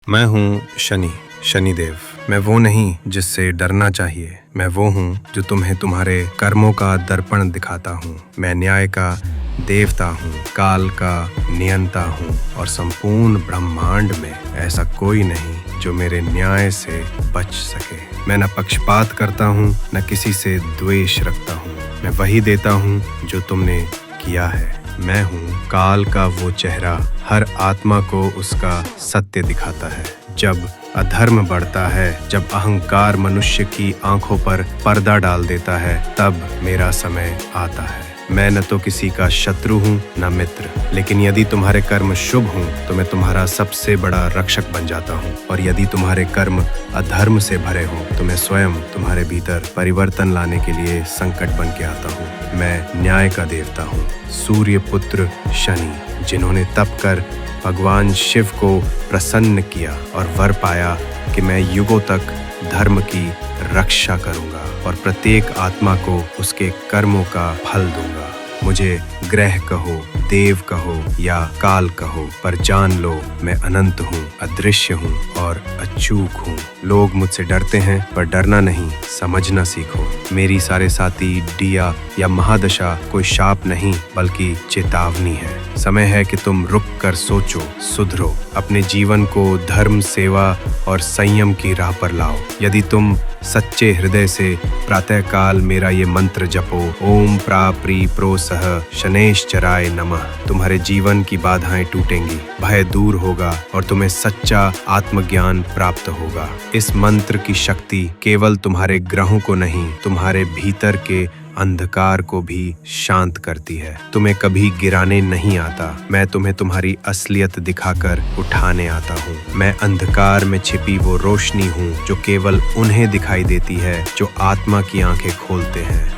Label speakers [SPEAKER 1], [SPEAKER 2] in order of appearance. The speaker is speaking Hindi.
[SPEAKER 1] मैं हूँ शनि, शनिदेव। मैं वो नहीं जिससे डरना चाहिए। मैं वो हूँ जो तुम्हें तुम्हारे कर्मों का दर्पण दिखाता हूँ। मैं न्याय का देवता हूँ, काल का नियंता हूँ और संपूर्ण ब्रह्मांड में ऐसा कोई नहीं जो मेरे न्याय से बच सके। मैं न पक्षपात करता हूँ, न किसी से द्वेष रखता हूँ। मैं वही देता हूँ जो तुमने किया है। मैं हूँ काल का वो चेहरा, हर आत्मा को उसका सत्य दिखाता है। जब अधर्म बढ़ता है, जब अहंकार मनुष्य की आंखों पर पर्दा डाल देता है, तब मेरा समय आता है। मैं न तो किसी का शत्रु हूँ न मित्र, लेकिन यदि तुम्हारे कर्म शुभ हों तो मैं तुम्हारा सबसे बड़ा रक्षक बन जाता हूँ, और यदि तुम्हारे कर्म अधर्म से भरे हों तो मैं स्वयं तुम्हारे भीतर परिवर्तन लाने के लिए संकट बन के आता हूँ। मैं न्याय का देवता हूँ, सूर्य पुत्र शनि, जिन्होंने तप कर भगवान शिव को प्रसन्न किया और वर पाया कि मैं युगों तक धर्म की रक्षा करूंगा और प्रत्येक आत्मा को उसके कर्मों का फल दूंगा। मुझे ग्रह कहो, देव कहो या काल कहो, पर जान लो मैं अनंत हूँ, अदृश्य हूँ और अचूक हूँ। लोग मुझसे डरते हैं, पर डरना नहीं, समझना सीखो। मेरी सारे साथी डिया या महादशा कोई शाप नहीं बल्कि चेतावनी है। समय है कि तुम रुक कर सोचो, सुधरो, अपने जीवन को धर्म, सेवा और संयम की राह पर लाओ। यदि तुम सच्चे हृदय से प्रातःकाल मेरा ये मंत्र जपो, ओम प्रा प्री प्रो सह शनैश्चराय नमः, तुम्हारे जीवन की बाधाएं टूटेंगी, भय दूर होगा और तुम्हें सच्चा आत्मज्ञान प्राप्त होगा। इस मंत्र की शक्ति केवल तुम्हारे ग्रहों को नहीं, तुम्हारे भीतर के अंधकार को भी शांत करती है। तुम्हें कभी गिराने नहीं आता, मैं तुम्हें तुम्हारी असलियत दिखाकर उठाने आता हूँ। मैं अंधकार में छिपी वो रोशनी हूँ जो केवल उन्हें दिखाई देती है जो आत्मा की आंखें खोलते हैं।